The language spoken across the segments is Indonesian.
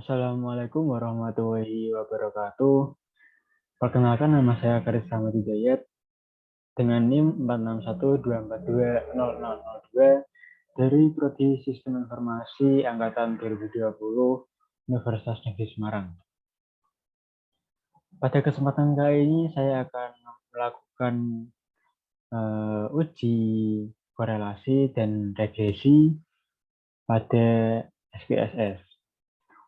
Assalamualaikum warahmatullahi wabarakatuh. Perkenalkan, nama saya Karis Ahmad Hidayat dengan NIM 461242000 dari Prodi Sistem Informasi Angkatan 2020 Universitas Negeri Semarang. Pada kesempatan kali ini saya akan melakukan uji korelasi dan regresi pada SPSS.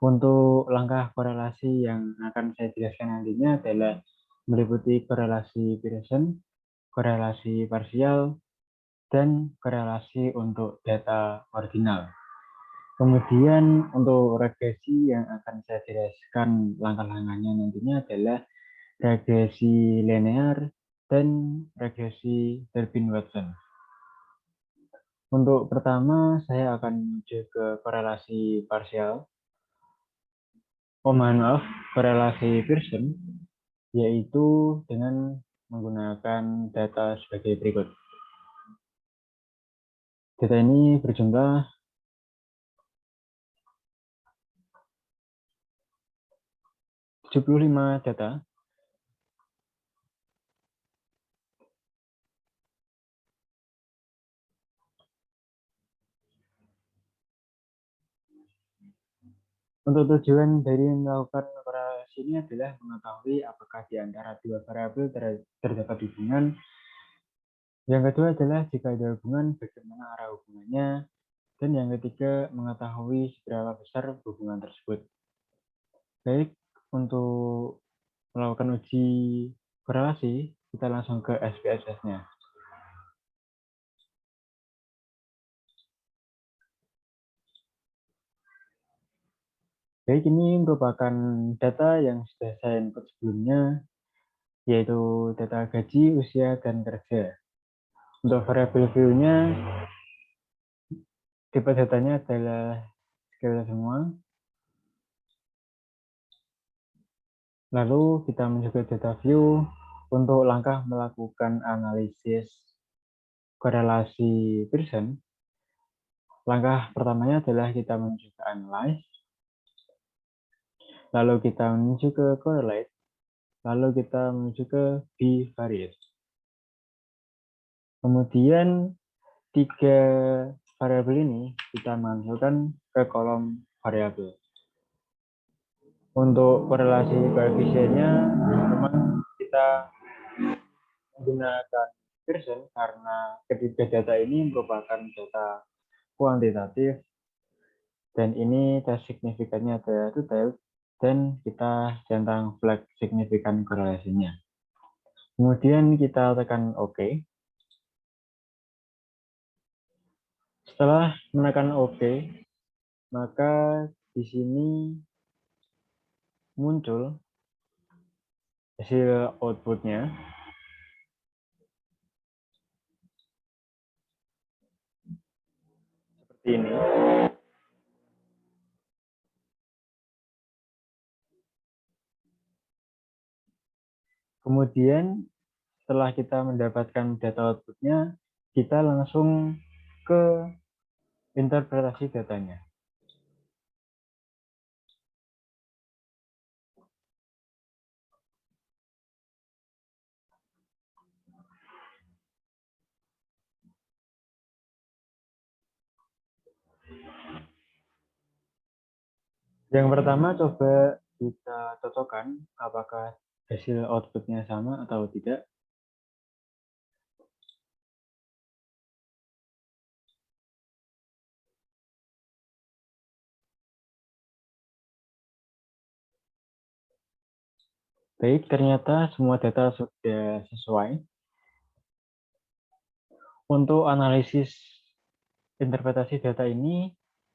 Untuk langkah korelasi yang akan saya jelaskan nantinya adalah meliputi korelasi Pearson, korelasi parsial, dan korelasi untuk data ordinal. Kemudian untuk regresi yang akan saya jelaskan langkah-langkahnya nantinya adalah regresi linear dan regresi Durbin-Watson. Untuk pertama, saya akan menuju ke korelasi parsial. Mohon maaf, korelasi Pearson, yaitu dengan menggunakan data sebagai berikut. Data ini berjumlah 75 data. Untuk tujuan dari melakukan korelasi ini adalah mengetahui apakah di antara dua variabel terdapat hubungan. Yang kedua adalah jika ada hubungan, bagaimana arah hubungannya. Dan yang ketiga, mengetahui seberapa besar hubungan tersebut. Baik, untuk melakukan uji korelasi, kita langsung ke SPSS-nya. Baik, ini merupakan data yang sudah saya input sebelumnya, yaitu data gaji, usia, dan kerja. Untuk variabel view-nya, tipe datanya adalah skala semua. Lalu kita menuju ke data view untuk langkah melakukan analisis korelasi Pearson. Langkah pertamanya adalah kita menuju ke analyze, lalu kita menuju ke correlate, lalu kita menuju ke bivariate. Kemudian tiga variabel ini kita masukkan ke kolom variabel. Untuk korelasi koefisiennya, memang kita menggunakan Pearson karena ketiga data ini merupakan data kuantitatif dan ini tes signifikannya ada detail dan kita centang flag signifikan korelasinya. Kemudian kita tekan OK. Setelah menekan OK, maka di sini muncul hasil outputnya. Seperti ini. Kemudian setelah kita mendapatkan data outputnya, kita langsung ke interpretasi datanya. Yang pertama, coba kita cocokkan apakah hasil outputnya sama atau tidak. Baik, ternyata semua data sudah sesuai. Untuk analisis interpretasi data ini,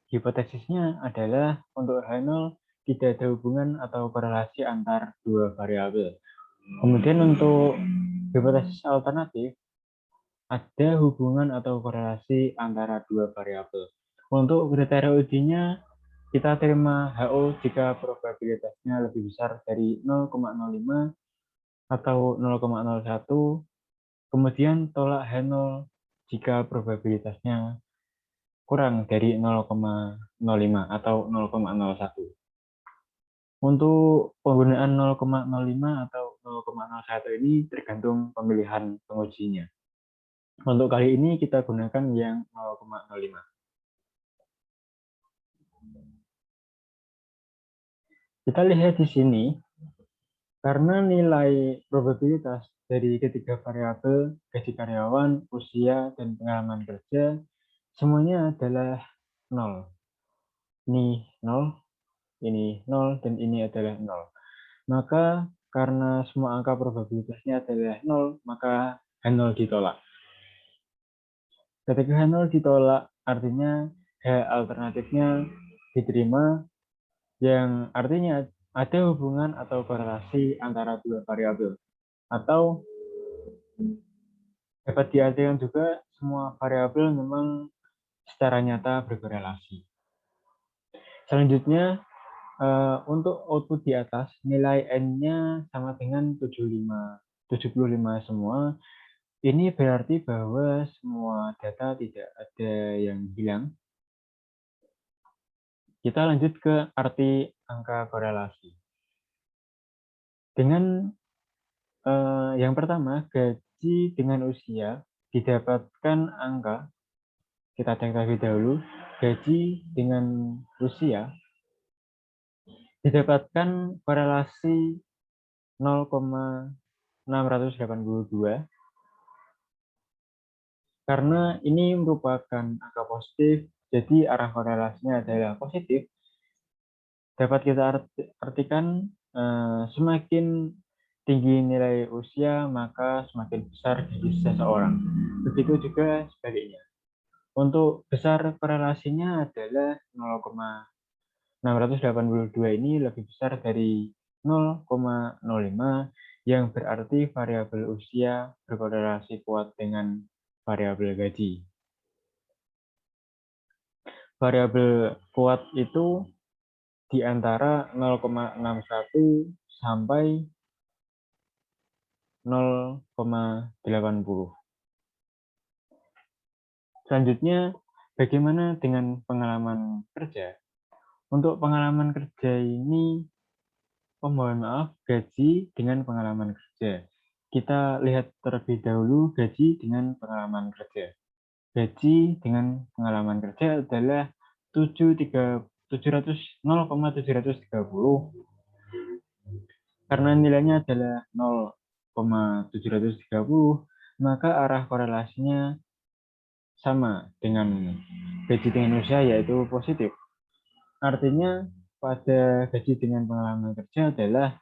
hipotesisnya adalah untuk H0 tidak ada hubungan atau korelasi antar dua variabel. Kemudian untuk hipotesis alternatif, ada hubungan atau korelasi antara dua variabel. Untuk kriteria ujinya, kita terima HO jika probabilitasnya lebih besar dari 0,05 atau 0,01, kemudian tolak H0 jika probabilitasnya kurang dari 0,05 atau 0,01. Untuk penggunaan 0,05 atau 0,01 ini tergantung pemilihan pengujinya. Untuk kali ini kita gunakan yang 0,05. Kita lihat di sini, karena nilai probabilitas dari ketiga variabel gaji karyawan, usia, dan pengalaman kerja semuanya adalah 0. Ini 0, ini 0, dan ini adalah 0. Maka karena semua angka probabilitasnya adalah 0, maka H0 ditolak. Ketika H0 ditolak, artinya H alternatifnya diterima, yang artinya ada hubungan atau korelasi antara dua variabel. Atau dapat diartikan juga semua variabel memang secara nyata berkorelasi. Selanjutnya, untuk output di atas, nilai N-nya sama dengan 75 semua. Ini berarti bahwa semua data tidak ada yang hilang. Kita lanjut ke arti angka korelasi. Dengan yang pertama, gaji dengan usia didapatkan angka, kita cek terlebih dahulu, gaji dengan usia didapatkan korelasi 0,682 karena ini merupakan angka positif, jadi arah korelasinya adalah positif. Dapat kita artikan semakin tinggi nilai usia, maka semakin besar gaji seseorang. Begitu juga sebaliknya. Untuk besar korelasinya adalah 0,682 ini lebih besar dari 0,05 yang berarti variabel usia berkorelasi kuat dengan variabel gaji. Variabel kuat itu di antara 0,61 sampai 0,80. Selanjutnya, bagaimana dengan pengalaman kerja? Untuk pengalaman kerja ini, mohon maaf, gaji dengan pengalaman kerja. Kita lihat terlebih dahulu gaji dengan pengalaman kerja. Gaji dengan pengalaman kerja adalah 0,730 karena nilainya adalah 0,730, maka arah korelasinya sama dengan gaji dengan usia, yaitu positif. Artinya pada gaji dengan pengalaman kerja adalah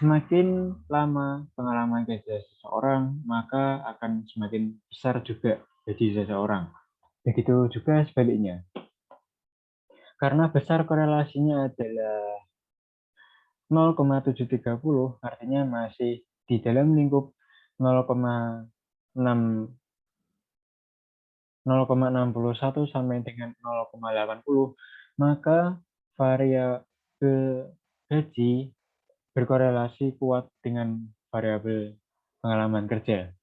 semakin lama pengalaman kerja seseorang, maka akan semakin besar juga gaji seseorang. Begitu juga sebaliknya. Karena besar korelasinya adalah 0,730, artinya masih di dalam lingkup 0,61 sampai dengan 0,80, maka variabel gaji berkorelasi kuat dengan variabel pengalaman kerja.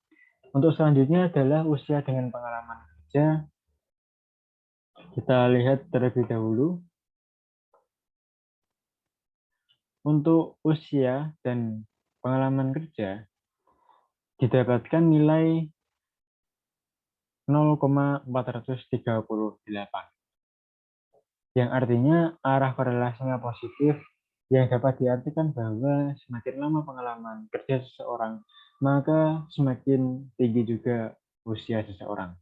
Untuk selanjutnya adalah usia dengan pengalaman kerja. Kita lihat terlebih dahulu. Untuk usia dan pengalaman kerja didapatkan nilai 0,438, yang artinya arah korelasinya positif, yang dapat diartikan bahwa semakin lama pengalaman kerja seseorang, maka semakin tinggi juga usia seseorang.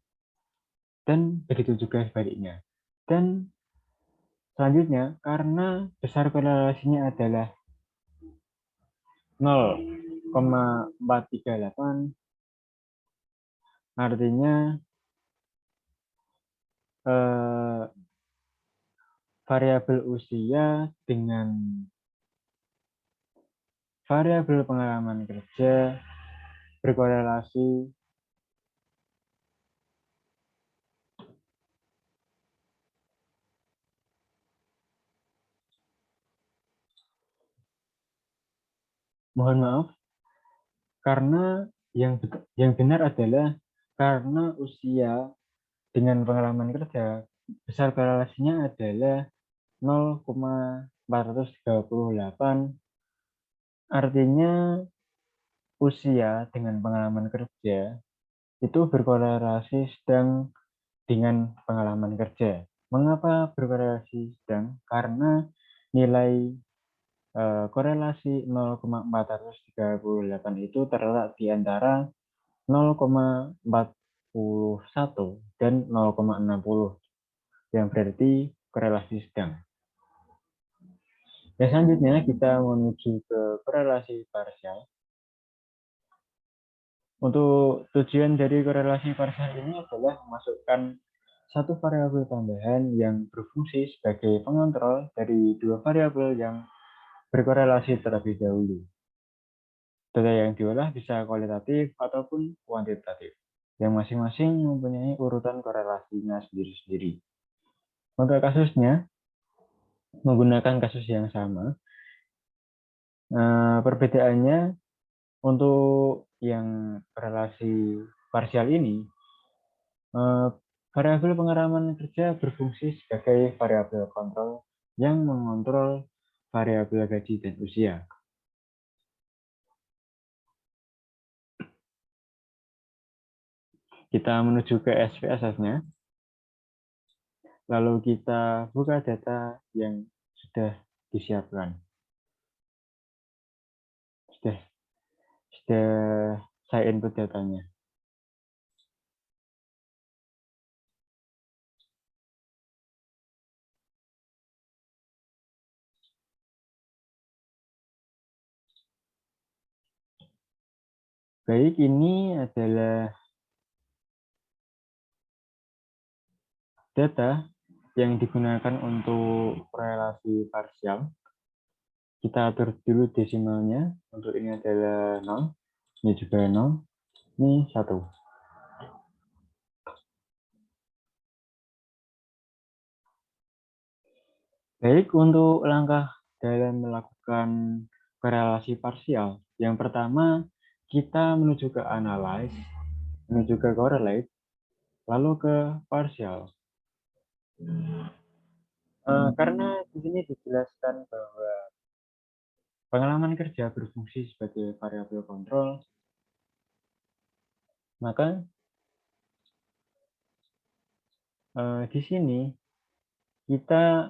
Dan begitu juga sebaliknya. Dan selanjutnya, karena besar korelasinya adalah 0,438, artinya variabel usia dengan variabel pengalaman kerja berkorelasi mohon maaf, karena yang benar adalah karena usia dengan pengalaman kerja besar korelasinya adalah 0,5 438, artinya usia dengan pengalaman kerja itu berkorelasi sedang dengan pengalaman kerja. Mengapa berkorelasi sedang? Karena nilai korelasi 0,438 itu terletak di antara 0,41 dan 0,60, yang berarti korelasi sedang. Dan selanjutnya kita menuju ke korelasi parsial. Untuk tujuan dari korelasi parsial ini adalah memasukkan satu variabel tambahan yang berfungsi sebagai pengontrol dari dua variabel yang berkorelasi terlebih dahulu. Data yang diolah bisa kualitatif ataupun kuantitatif, yang masing-masing mempunyai urutan korelasinya sendiri-sendiri. Untuk kasusnya, menggunakan kasus yang sama, perbedaannya untuk yang korelasi parsial ini, variabel pengeraman kerja berfungsi sebagai variabel kontrol yang mengontrol variabel gaji dan usia. Kita menuju ke SPSS-nya, lalu kita buka data yang sudah disiapkan. Sudah saya input datanya. Baik, ini adalah data yang digunakan untuk korelasi parsial. Kita atur dulu desimalnya. Untuk ini adalah 0, ini juga 0, ini 1. Baik, untuk langkah dalam melakukan korelasi parsial, yang pertama kita menuju ke analyze, menuju ke correlate, lalu ke parsial. Karena di sini dijelaskan bahwa pengalaman kerja berfungsi sebagai variabel kontrol, maka di sini kita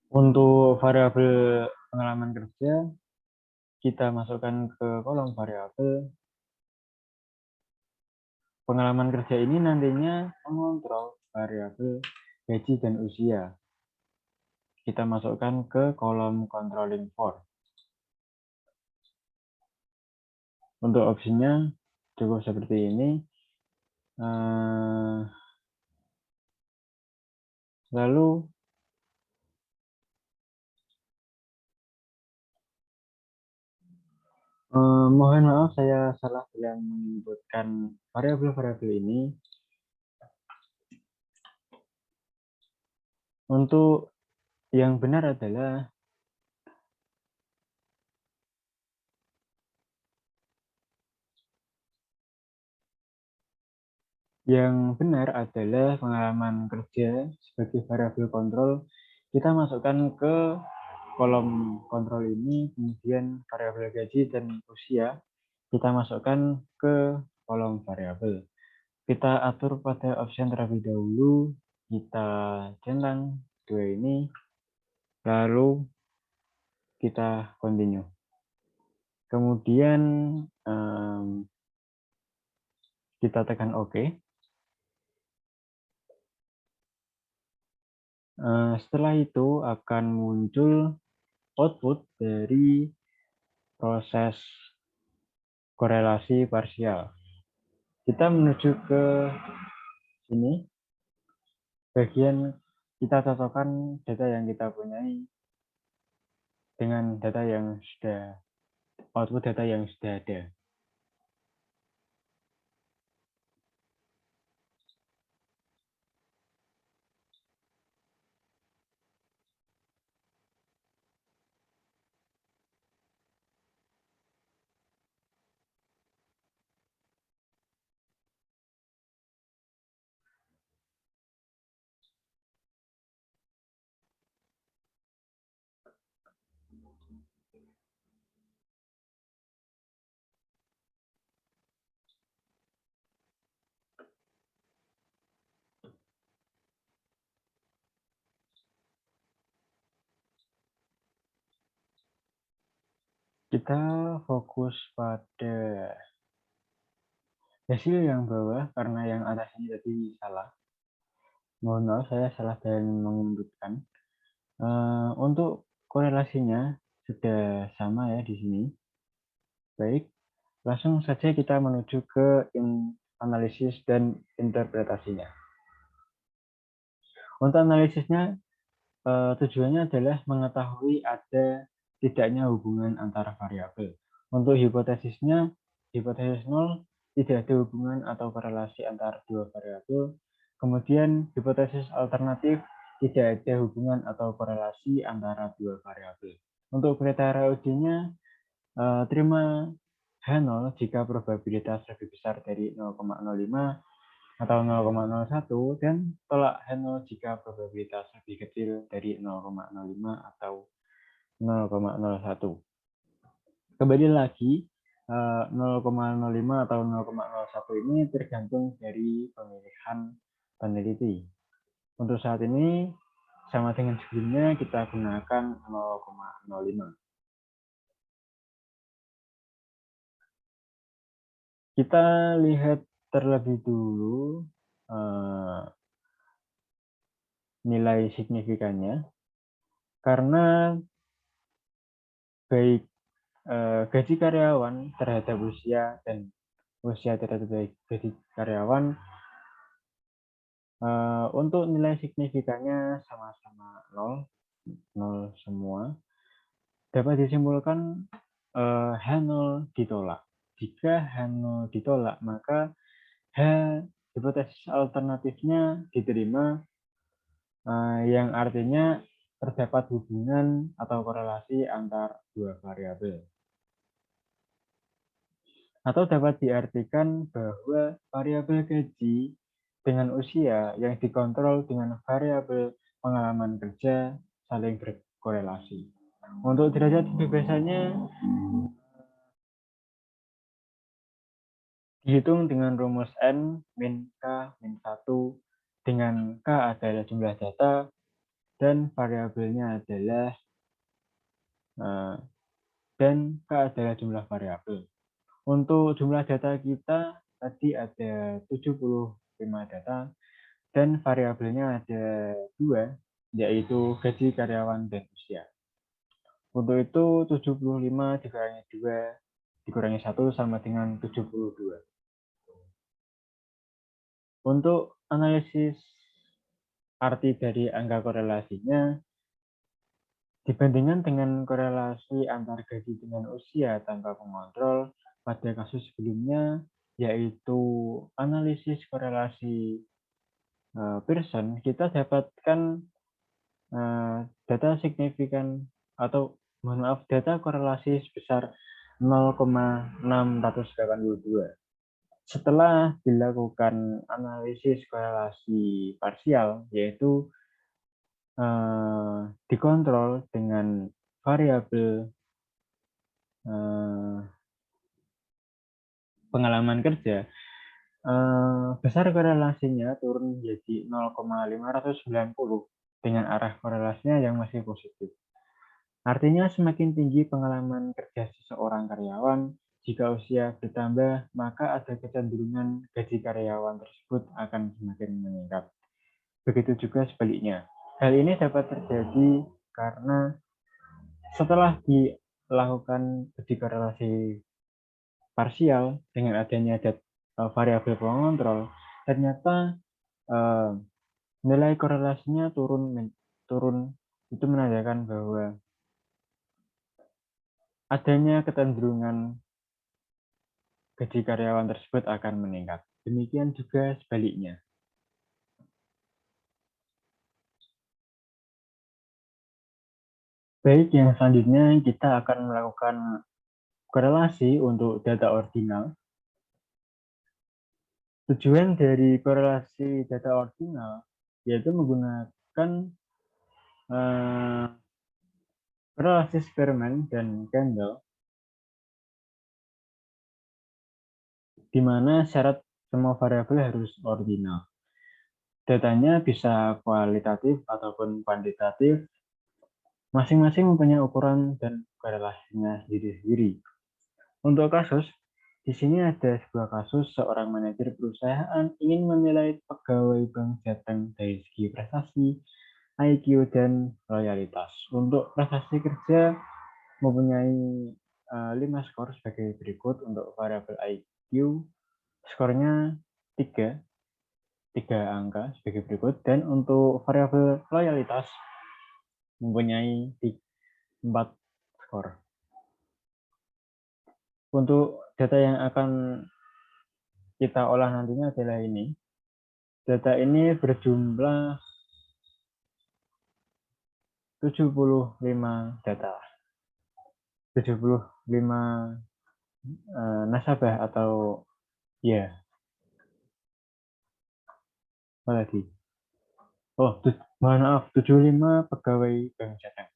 untuk variabel pengalaman kerja kita masukkan ke kolom variabel. Pengalaman kerja ini nantinya mengontrol variabel gaji dan usia. Kita masukkan ke kolom controlling for. Untuk opsinya cukup seperti ini. Lalu mohon maaf saya salah dalam menyebutkan variabel-variabel ini. Untuk yang benar adalah pengalaman kerja sebagai variabel kontrol. Kita masukkan ke kolom kontrol ini, kemudian variabel gaji dan usia kita masukkan ke kolom variabel. Kita atur pada option terlebih dahulu, kita centang dua ini, lalu kita continue. Kemudian kita tekan OK. Setelah itu akan muncul output dari proses korelasi parsial. Kita menuju ke sini, bagian kita cocokkan data yang kita punyai dengan data yang sudah, output data yang sudah ada. Kita fokus pada hasil yang bawah karena yang atas ini tadi salah. Mohon maaf, saya salah dan mengundurkan. Untuk korelasinya sudah sama ya di sini. Baik, langsung saja kita menuju ke analisis dan interpretasinya. Untuk analisisnya, tujuannya adalah mengetahui ada tidaknya hubungan antara variabel. Untuk hipotesisnya, hipotesis 0 tidak ada hubungan atau korelasi antara dua variabel. Kemudian hipotesis alternatif tidak ada hubungan atau korelasi antara dua variabel. Untuk kriteria ujinya, terima H0 jika probabilitas lebih besar dari 0,05 atau 0,01 dan tolak H0 jika probabilitas lebih kecil dari 0,05 atau 0,01. Kembali lagi, 0,05 atau 0,01 ini tergantung dari pemilihan peneliti. Untuk saat ini, sama dengan sebelumnya, kita gunakan 0,05. Kita lihat terlebih dulu nilai signifikannya, karena baik gaji karyawan terhadap usia dan usia terhadap gaji karyawan, untuk nilai signifikannya sama-sama 0 semua, dapat disimpulkan H0 ditolak. Jika H0 ditolak, maka hipotesis alternatifnya diterima, yang artinya terdapat hubungan atau korelasi antar dua variabel. Atau dapat diartikan bahwa variabel gaji dengan usia yang dikontrol dengan variabel pengalaman kerja saling berkorelasi. Untuk derajat kebebasannya dihitung dengan rumus N min K min 1, dengan K adalah jumlah data dan variabelnya adalah dan K adalah jumlah variabel. Untuk jumlah data kita tadi ada 75 data dan variabelnya ada 2, yaitu gaji karyawan dan usia. Untuk itu 75 dikurangi 2 dikurangi 1 sama dengan 72. Untuk analisis arti dari angka korelasinya, dibandingkan dengan korelasi antar gaji dengan usia tanpa pengontrol pada kasus sebelumnya, yaitu analisis korelasi Pearson, kita dapatkan data signifikan atau mohon maaf, data korelasi sebesar 0,682. Setelah dilakukan analisis korelasi parsial, yaitu dikontrol dengan variabel pengalaman kerja, besar korelasinya turun menjadi 0,590 dengan arah korelasinya yang masih positif. Artinya semakin tinggi pengalaman kerja seseorang karyawan, jika usia bertambah, maka ada kecenderungan gaji karyawan tersebut akan semakin meningkat. Begitu juga sebaliknya. Hal ini dapat terjadi karena setelah dilakukan uji korelasi parsial dengan adanya variabel pengontrol, ternyata nilai korelasinya turun. Itu menandakan bahwa adanya kecenderungan gaji karyawan tersebut akan meningkat. Demikian juga sebaliknya. Baik, yang selanjutnya kita akan melakukan korelasi untuk data ordinal. Tujuan dari korelasi data ordinal yaitu menggunakan korelasi Spearman dan Kendall, di mana syarat semua variabel harus ordinal. Datanya bisa kualitatif ataupun kuantitatif, Masing-masing mempunyai ukuran dan korelasinya sendiri-sendiri. Untuk kasus, di sini ada sebuah kasus seorang manajer perusahaan ingin menilai pegawai bank Jateng dari segi prestasi, IQ, dan loyalitas. Untuk prestasi kerja mempunyai 5 skor sebagai berikut. Untuk variabel IQ, skornya 3, 3 angka sebagai berikut. Dan untuk variabel loyalitas mempunyai 4 skor. Untuk data yang akan kita olah nantinya adalah ini. Data ini berjumlah 75 data. 75 nasabah atau ya, apa tadi? Oh, mohon maaf, 75 pegawai bank Jateng.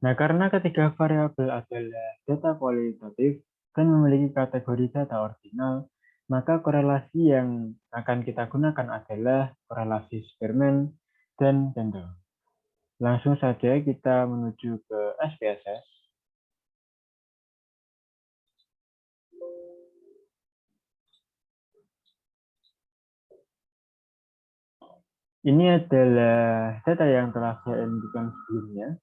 Nah, karena ketiga variabel adalah data kualitatif dan memiliki kategori data ordinal, maka korelasi yang akan kita gunakan adalah korelasi Spearman dan Kendall. Langsung saja kita menuju ke SPSS. Ini adalah data yang telah saya inputkan sebelumnya.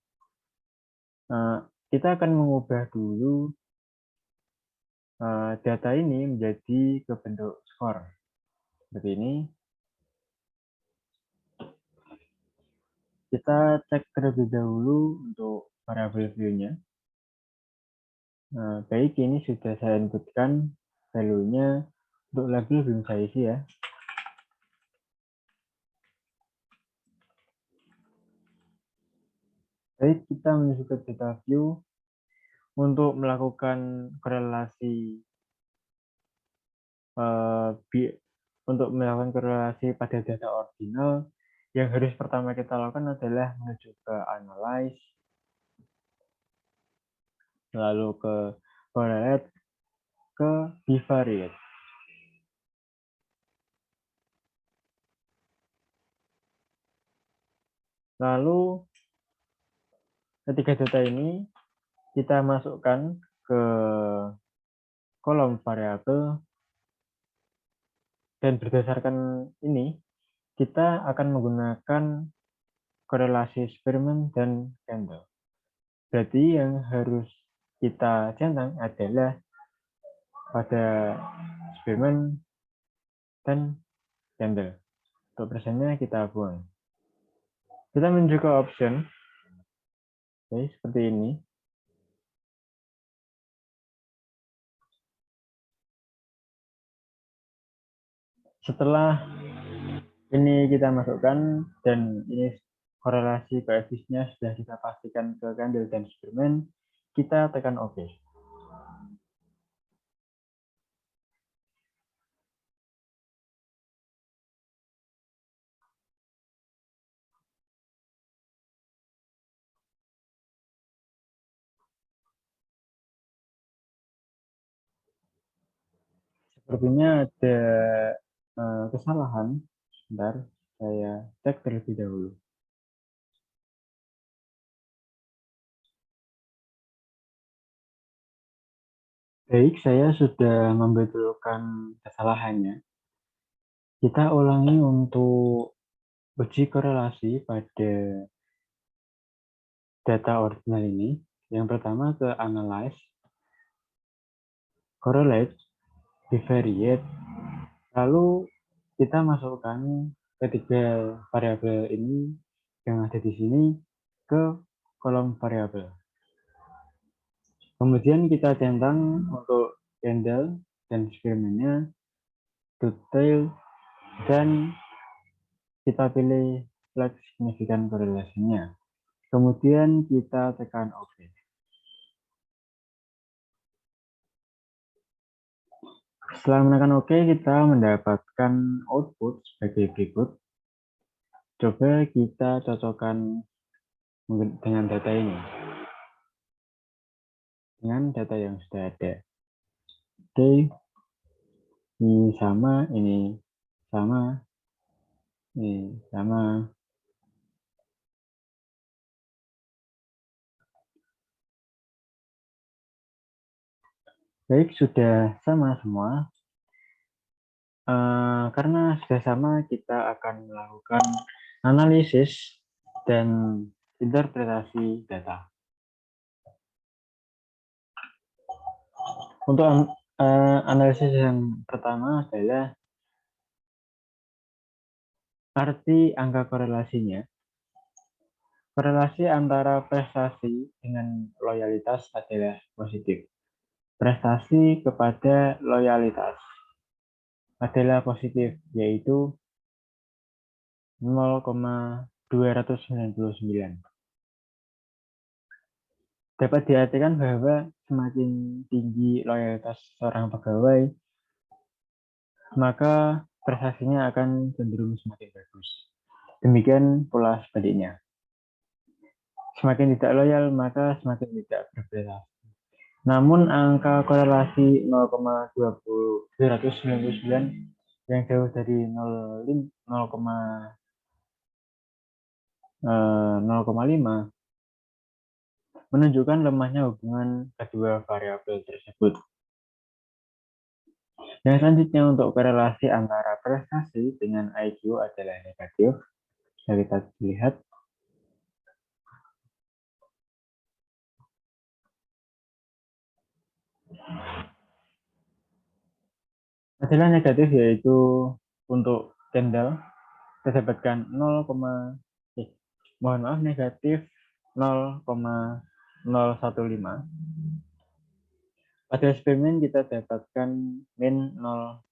Kita akan mengubah dulu data ini menjadi ke bentuk skor. Seperti ini. Kita cek terlebih dahulu untuk variabel view-nya. Baik, ini sudah saya inputkan value-nya. Untuk label belum saya isi ya. Baik, kita menuju ke data view untuk melakukan korelasi pada data ordinal. Yang harus pertama kita lakukan adalah menuju ke analyze, lalu ke correlate, ke bivariate. Lalu ketiga data ini kita masukkan ke kolom variabel, dan berdasarkan ini kita akan menggunakan korelasi Spearman dan Kendall. Berarti yang harus kita centang adalah pada Spearman dan Kendall. Untuk persennya kita buang. Kita menuju ke option. Oke, seperti ini. Setelah ini kita masukkan dan ini korelasi koefisiennya sudah kita pastikan ke Kendall dan Spearman, kita tekan OK. Sepertinya ada kesalahan. Sebentar, saya cek terlebih dahulu. Baik, saya sudah membetulkan kesalahannya. Kita ulangi untuk uji korelasi pada data ordinal ini. Yang pertama ke analyze, correlate, bivariate, lalu kita masukkan ketiga variabel ini yang ada di sini ke kolom variabel. Kemudian kita centang untuk Kendall dan Spearman-nya, detail, dan kita pilih flag signifikan korelasinya. Kemudian kita tekan OK. Setelah menekan OK, kita mendapatkan output sebagai berikut. Coba kita cocokkan dengan data ini. Dengan data yang sudah ada. Oke, ini sama, sama. Baik, sudah sama semua. Karena sudah sama, kita akan melakukan analisis dan interpretasi data. Untuk analisis yang pertama adalah arti angka korelasinya. Korelasi antara prestasi dengan loyalitas adalah positif. Prestasi kepada loyalitas adalah positif, yaitu 0,299. Dapat diartikan bahwa semakin tinggi loyalitas seorang pegawai, maka prestasinya akan cenderung semakin bagus. Demikian pula sebaliknya. Semakin tidak loyal, maka semakin tidak berprestasi. Namun angka korelasi 0,299 yang jauh dari 0,5 menunjukkan lemahnya hubungan kedua variabel tersebut. Yang selanjutnya untuk korelasi antara prestasi dengan IQ adalah negatif. Kita lihat. Adalah negatif, yaitu untuk Kendall kita dapatkan negatif 0,015. Pada eksperimen kita dapatkan min 0,16.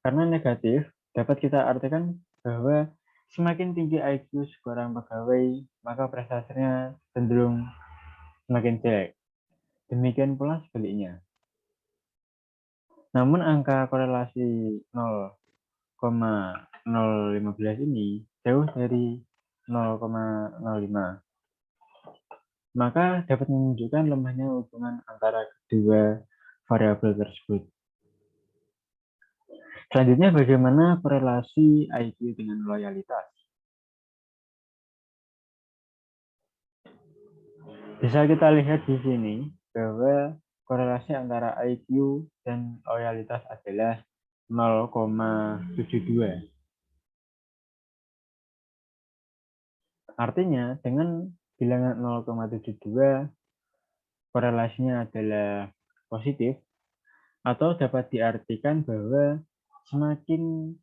Karena negatif, dapat kita artikan bahwa semakin tinggi IQ seorang pegawai, maka prestasinya cenderung semakin jelek. Demikian pula sebaliknya. Namun angka korelasi 0,015 ini jauh dari 0,05. Maka dapat menunjukkan lemahnya hubungan antara kedua variabel tersebut. Selanjutnya, bagaimana korelasi IQ dengan loyalitas? Bisa kita lihat di sini bahwa korelasi antara IQ dan loyalitas adalah 0,72. Artinya, dengan bilangan 0,72, korelasinya adalah positif, atau dapat diartikan bahwa semakin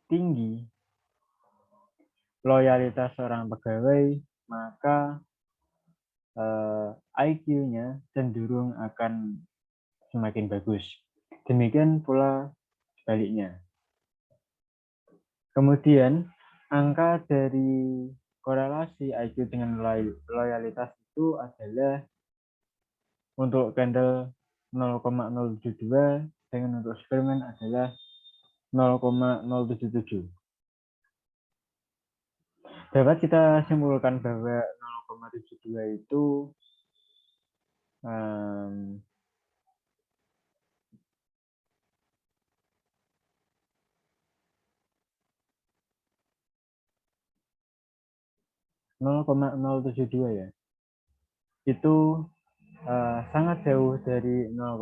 tinggi loyalitas seorang pegawai, maka IQ-nya cenderung akan semakin bagus. Demikian pula sebaliknya. Kemudian, angka dari korelasi IQ dengan loyalitas itu adalah untuk Kendall 0,072, dengan untuk eksperimen adalah 0,077. Dapat kita simpulkan bahwa 0,72 itu um, 0,072 ya. Itu sangat jauh dari 0,5,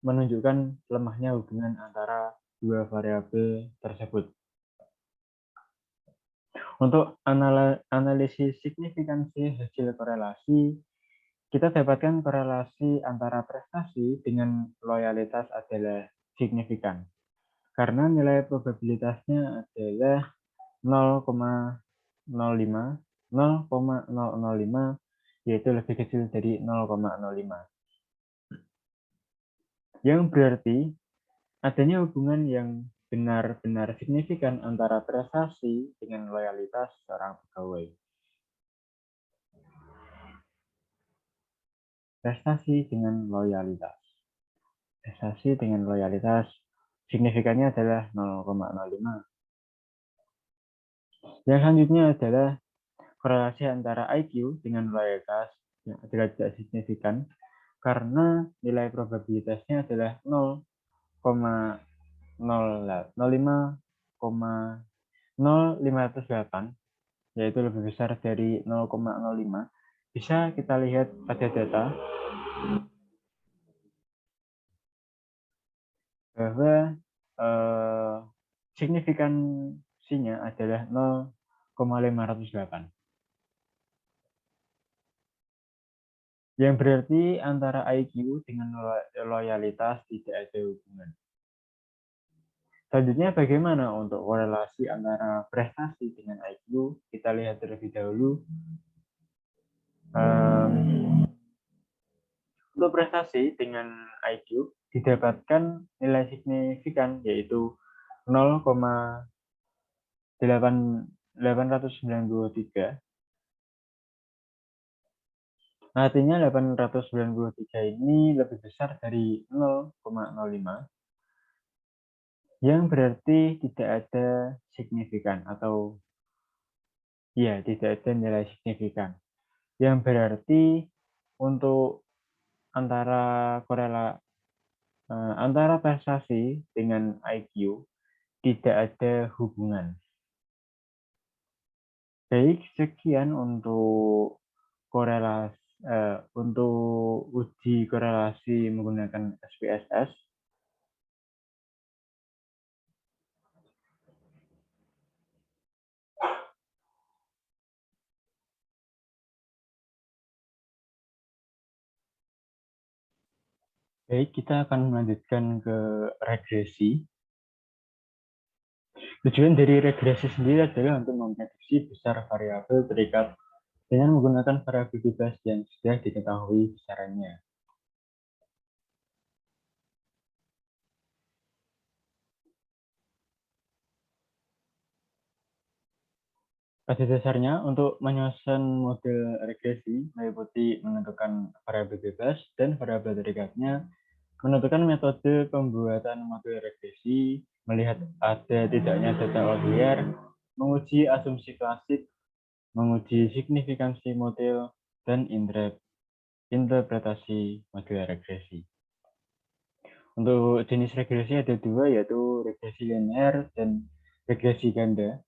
menunjukkan lemahnya hubungan antara dua variabel tersebut. Untuk analisis signifikansi hasil korelasi, kita dapatkan korelasi antara prestasi dengan loyalitas adalah signifikan. Karena nilai probabilitasnya adalah 0,05, 0,005, yaitu lebih kecil dari 0,05. Yang berarti adanya hubungan yang benar-benar signifikan antara prestasi dengan loyalitas seorang pegawai. Prestasi dengan loyalitas. Prestasi dengan loyalitas signifikannya adalah 0,05. Yang selanjutnya adalah korelasi antara IQ dengan loyalitas yang adalah tidak signifikan karena nilai probabilitasnya adalah 0,05 0,0508, yaitu lebih besar dari 0,05, bisa kita lihat pada data bahwa signifikansinya adalah 0,508. Yang berarti antara IQ dengan loyalitas tidak ada hubungan. Selanjutnya bagaimana untuk korelasi antara prestasi dengan IQ? Kita lihat terlebih dahulu. Untuk prestasi dengan IQ didapatkan nilai signifikan yaitu 0,893. Artinya 893 ini lebih besar dari 0,05, yang berarti tidak ada signifikan atau ya tidak ada nilai signifikan. Yang berarti untuk antara prestasi dengan IQ tidak ada hubungan. Baik, sekian untuk uji korelasi menggunakan SPSS. Baik, kita akan melanjutkan ke regresi. Tujuan dari regresi sendiri adalah untuk memprediksi besar variabel terikat dengan menggunakan variabel bebas yang sudah diketahui besarannya. Pada dasarnya, untuk menyusun model regresi meliputi menentukan variabel bebas dan variabel terikatnya, menentukan metode pembuatan model regresi, melihat ada tidaknya data outlier, menguji asumsi klasik, menguji signifikansi model, dan interpretasi model regresi. Untuk jenis regresi ada dua, yaitu regresi linear dan regresi ganda.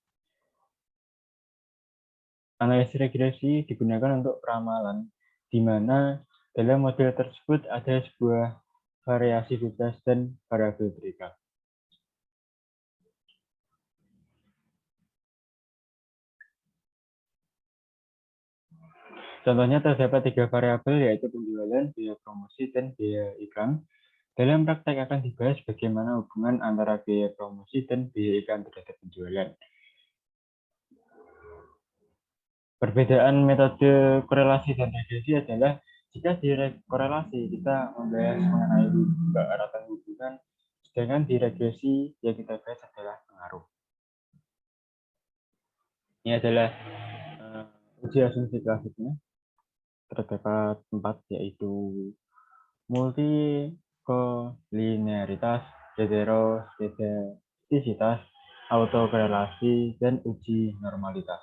Analisis regresi digunakan untuk peramalan, di mana dalam model tersebut ada sebuah variasi bebas dan variabel terikat. Contohnya terdapat 3 variabel, yaitu penjualan, biaya promosi, dan biaya iklan. Dalam praktek akan dibahas bagaimana hubungan antara biaya promosi dan biaya iklan terhadap penjualan. Perbedaan metode korelasi dan regresi adalah jika di korelasi kita membahas mengenai keeratan hubungan, sedangkan di regresi yang kita bahas adalah pengaruh. Ini adalah uji asumsi klasiknya. Terdapat 4, yaitu multikolinearitas, heteroskedastisitas, autokorelasi, dan uji normalitas.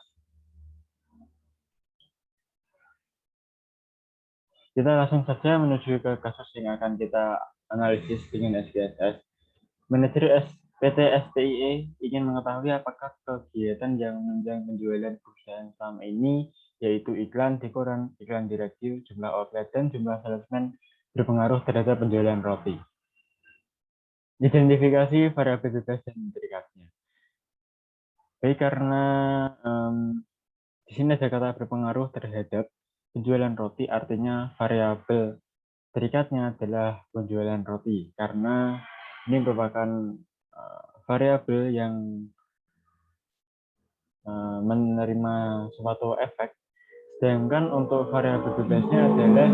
Kita langsung saja menuju ke kasus yang akan kita analisis dengan SPSS. Manajer PT STIE ingin mengetahui apakah kegiatan yang menunjang penjualan perusahaan selama ini, yaitu iklan di koran, iklan di radio, jumlah outlet, dan jumlah salesman berpengaruh terhadap penjualan roti. Identifikasi variabel bebas dan terikatnya. Baik, karena di sini ada kata berpengaruh terhadap penjualan roti, artinya variabel terikatnya adalah penjualan roti, karena ini merupakan variabel yang menerima suatu efek, sedangkan untuk variabel bebasnya adalah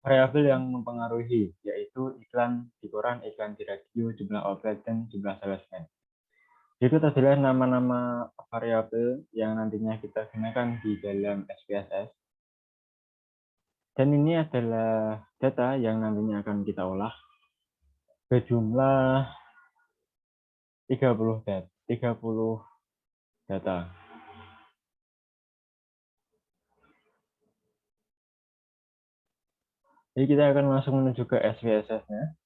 variabel yang mempengaruhi, yaitu iklan di koran, iklan di radio, jumlah outlet, dan jumlah salesman. Itu adalah nama-nama variabel yang nantinya kita gunakan di dalam SPSS. Dan ini adalah data yang nantinya akan kita olah berjumlah 30 data. Jadi kita akan langsung menuju ke SPSS-nya.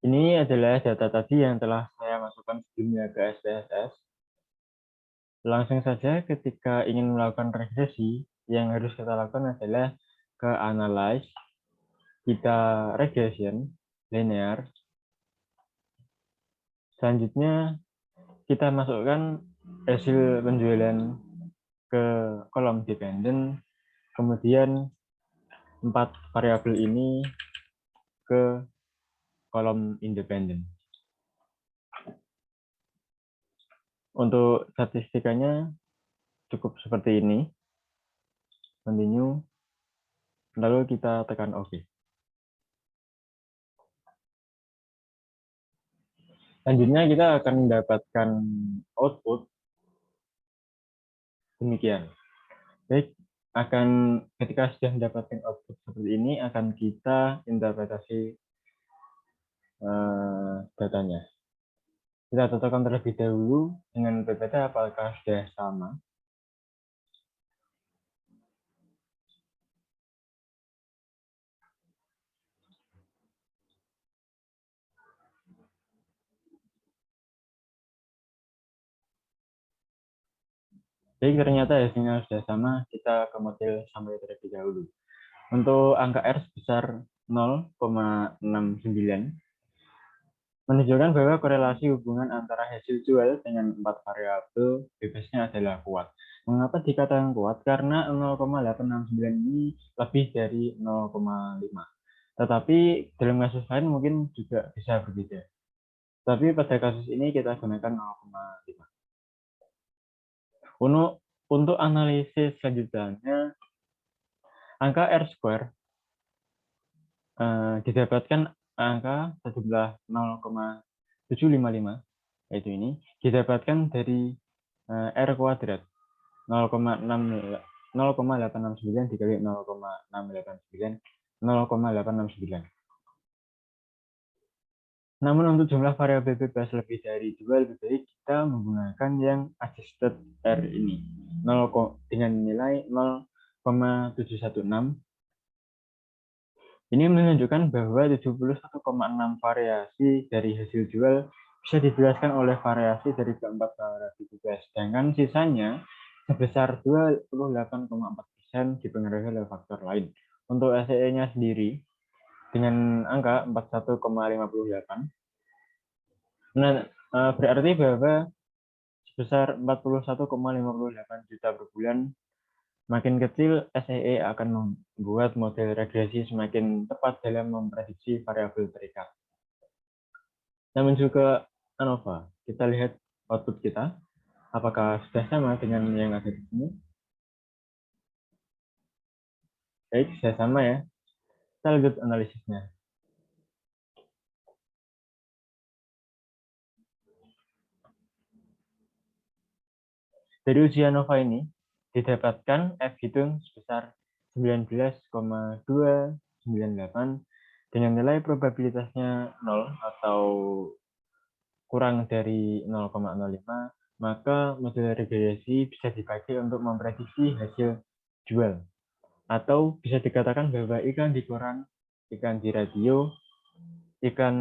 Ini adalah data tadi yang telah saya masukkan sebelumnya ke SPSS. Langsung saja ketika ingin melakukan regresi, yang harus kita lakukan adalah ke analyze, kita regression, linear. Selanjutnya kita masukkan hasil penjualan ke kolom dependent, kemudian 4 variabel ini ke kolom independen. Untuk statistikanya cukup seperti ini. Continue, lalu kita tekan OK. Selanjutnya kita akan mendapatkan output demikian. Baik, ketika sudah mendapatkan output seperti ini, akan kita interpretasi datanya. Kita cocokkan terlebih dahulu dengan PPT apakah sudah sama. Jadi ternyata hasilnya sudah sama, kita ke model sampai terlebih dahulu. Untuk angka R sebesar 0,69 menunjukkan bahwa korelasi hubungan antara hasil jual dengan 4 variabel bebasnya adalah kuat. Mengapa dikatakan kuat? Karena 0,869 ini lebih dari 0,5. Tetapi dalam kasus lain mungkin juga bisa berbeda. Tapi pada kasus ini kita gunakan 0,5. Untuk analisis selanjutnya, angka R square didapatkan angka sejumlah 0,755, yaitu ini, didapatkan dari R kuadrat 0,869 dikali 0,869. Namun untuk jumlah variabel bebas lebih dari 2, lebih baik kita menggunakan yang adjusted R ini dengan nilai 0,716. Ini menunjukkan bahwa 71,6 variasi dari hasil jual bisa dijelaskan oleh variasi dari keempat variabel bebas, sedangkan sisanya sebesar 28,4% dipengaruhi oleh faktor lain. Untuk SEE-nya sendiri dengan angka 41,58. Nah, berarti bahwa sebesar 41,58 juta per bulan, makin kecil SEE akan membuat model regresi semakin tepat dalam memprediksi variabel terikat. Namun juga ANOVA, kita lihat output kita, apakah sudah sama dengan yang ada di sini? Baik, sudah sama ya. Kita lanjut analisisnya. Dari uji ANOVA ini, didapatkan F hitung sebesar 19,298 dengan nilai probabilitasnya 0 atau kurang dari 0,05, maka model regresi bisa dipakai untuk memprediksi hasil jual. Atau bisa dikatakan bahwa iklan di koran, iklan di radio, iklan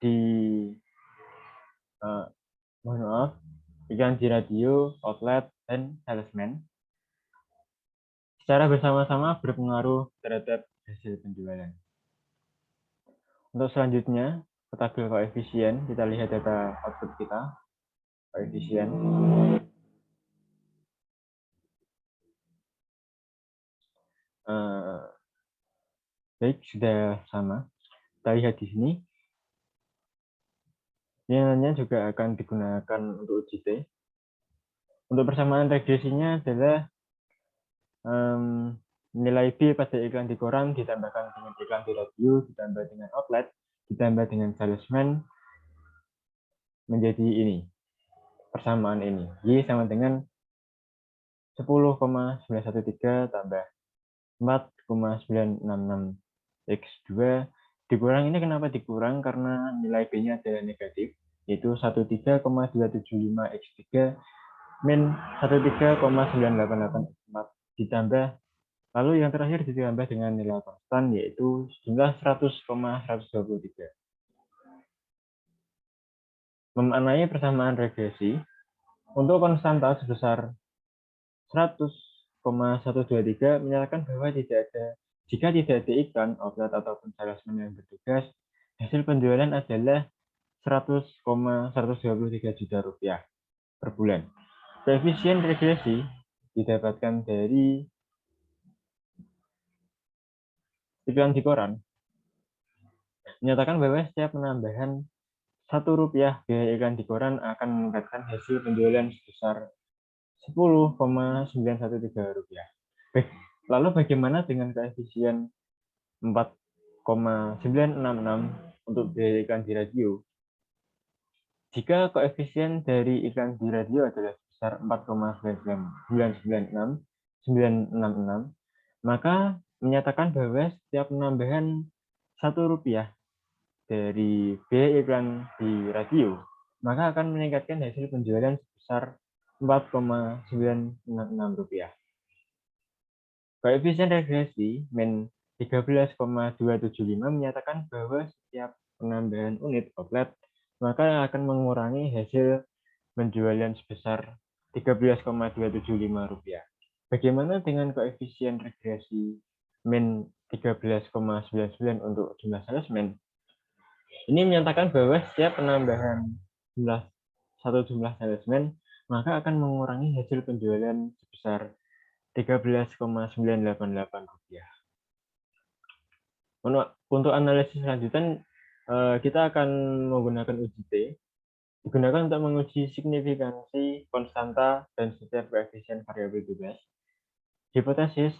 di iklan di radio, outlet, dan salesman secara bersama-sama berpengaruh terhadap hasil penjualan. Untuk selanjutnya, tabel koefisien, kita lihat data output kita, koefisien. Baik, sudah sama. Kita lihat di sini. Nilainya juga akan digunakan untuk uji T. Untuk persamaan regresinya adalah nilai B pada iklan di koran ditambahkan dengan iklan di radio, ditambah dengan outlet, ditambah dengan salesman, menjadi ini. Persamaan ini. Y sama dengan 10,913 tambah 4,966 X2. Dikurang ini kenapa dikurang? Karena nilai B-nya adalah negatif, yaitu 13,275 X3 min 13,988 X4 ditambah, lalu yang terakhir ditambah dengan nilai konstan, yaitu jumlah 100,123. Memaknai persamaan regresi untuk konstanta sebesar 100,123 menyatakan bahwa jika tidak ada iklan, outlet ataupun salesman yang bertugas, hasil penjualan adalah 100,123 juta rupiah per bulan. Koefisien regresi didapatkan dari iklan di koran menyatakan bahwa setiap penambahan Rp1 biaya iklan di koran akan meningkatkan hasil penjualan sebesar Rp10,913. Lalu bagaimana dengan koefisien 4,966 untuk biaya iklan di radio? Jika koefisien dari iklan di radio adalah sebesar 4,966, maka menyatakan bahwa setiap penambahan Rp1 dari biaya iklan di radio, maka akan meningkatkan hasil penjualan sebesar Rp4,966. Koefisien regresi min 13,275 menyatakan bahwa setiap penambahan unit outlet maka akan mengurangi hasil penjualan sebesar Rp13,275. Bagaimana dengan koefisien regresi min 13,99 untuk jumlah salesman? Ini menyatakan bahwa setiap penambahan jumlah salesman maka akan mengurangi hasil penjualan sebesar Rp13,988. Untuk analisis selanjutnya, kita akan menggunakan uji T. Digunakan untuk menguji signifikansi konstanta dan setiap koefisien variabel bebas. Hipotesis,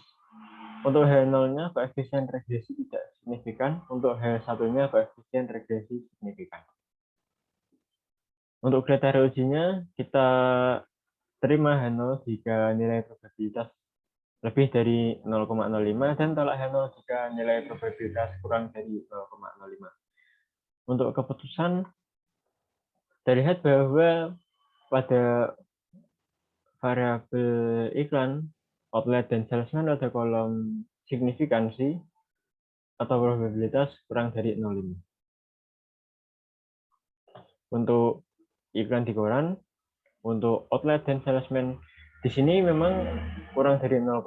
untuk H0-nya koefisien regresi tidak signifikan, untuk H1-nya koefisien regresi signifikan. Untuk kriteria ujinya, kita terima H0 jika nilai probabilitas lebih dari 0,05 dan tolak H0 jika nilai probabilitas kurang dari 0,05. Untuk keputusan, terlihat bahwa pada variabel iklan, outlet, dan salesman ada kolom signifikansi atau probabilitas kurang dari 0,5. Untuk iklan di koran, untuk outlet dan salesman di sini memang kurang dari 0,05.